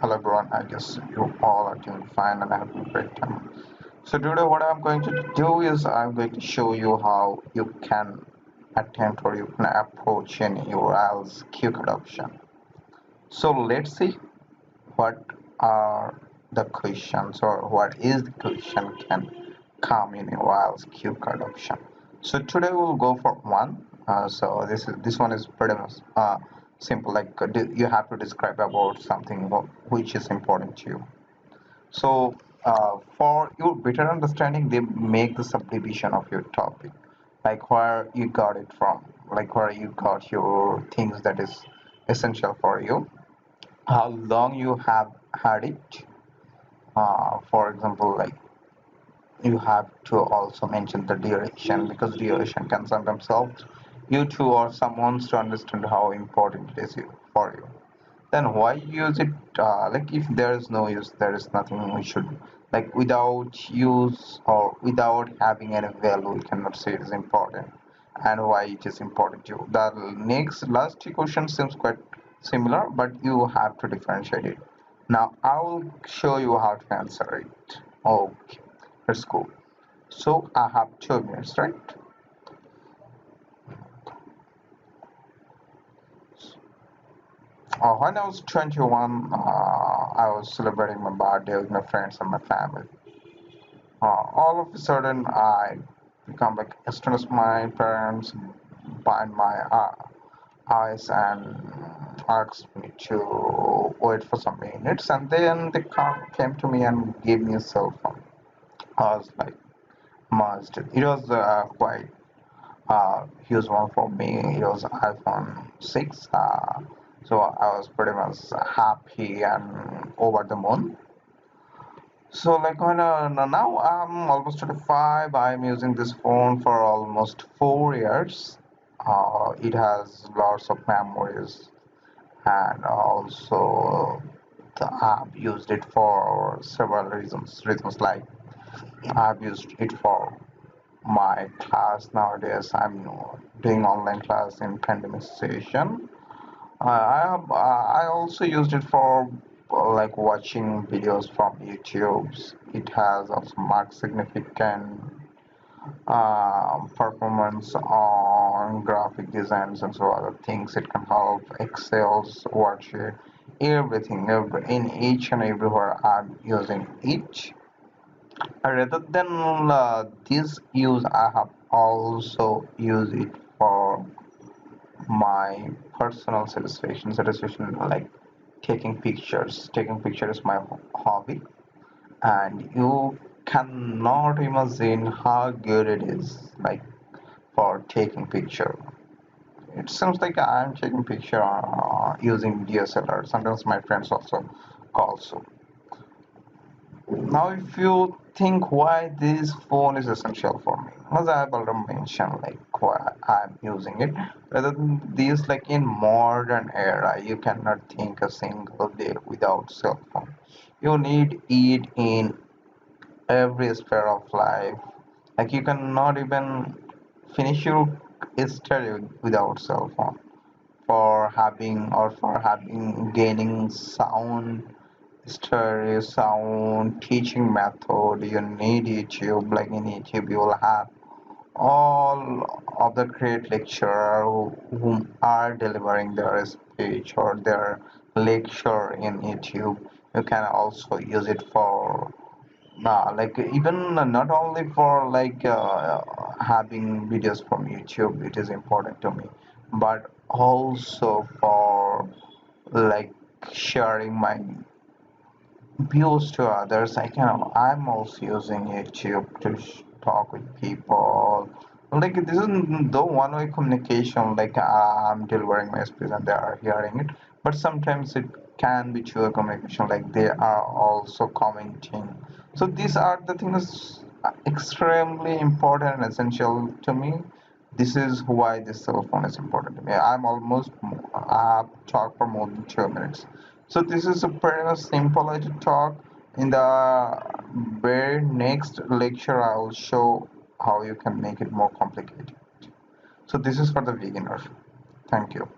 Hello everyone, I guess you all are doing fine and having a great time. So today what I'm going to do is I'm going to show you how you can attempt or you can approach an URL's quick adoption. So let's see what are the questions or what is the question can come in URL's quick adoption. So today we'll go for one. So this one is pretty much simple. Like you have to describe about something which is important to you. So for your better understanding, they make the subdivision of your topic, like where you got it from, like where you got your things that is essential for you, how long you have had it. For example, like you have to also mention the duration because duration can sometimes help you to or someone to understand how important it is for you. Then why use it? Like if there is no use, there is nothing we should like without use or without having any value, we cannot say it is important and why it is important to you. The next last two questions seems quite similar, but you have to differentiate it. Now I will show you how to answer it. Okay, let's go. So I have 2 minutes, right? When I was 21, I was celebrating my birthday with my friends and my family. All of a sudden, I become like as soon as my parents bind my eyes and asked me to wait for some minutes, and then they came to me and gave me a cell phone. I was like, must. It was quite huge one for me. It was iPhone 6. So I was pretty much happy and over the moon. So like when now I'm almost 25, I'm using this phone for almost 4 years. It has lots of memories and also I've used it for several reasons. Reasons like I've used it for my class nowadays. I'm doing online class in pandemic situation. I also used it for like watching videos from YouTube. It has also marked significant performance on graphic designs and so other things. It can help Excel's worksheet, everything, in each and everywhere I'm using it. Rather than this use, I have also used it for my personal satisfaction like taking pictures is my hobby, and you cannot imagine how good it is like for taking picture. It seems like I'm taking picture using DSLR. Sometimes my friends also call. So now, if you think why this phone is essential for me, as I have already mentioned, like why I'm using it. Rather than this, like in modern era, you cannot think a single day without cell phone. You need it in every sphere of life. Like you cannot even finish your study without cell phone. For having gaining sound stereo sound teaching method, you need YouTube. Like in YouTube you will have all of the great lecturer whom are delivering their speech or their lecture in YouTube. You can also use it for like even not only for like having videos from YouTube, it is important to me, but also for like sharing my views to others. I'm also using YouTube to talk with people. Like this is the one-way communication. Like I'm delivering my speech and they are hearing it. But sometimes it can be two-way communication. Like they are also commenting. So these are the things extremely important and essential to me. This is why this cell phone is important to me. I've talked for more than 2 minutes. So this is a pretty much simple way to talk. In the very next lecture, I will show how you can make it more complicated. So this is for the beginner. Thank you.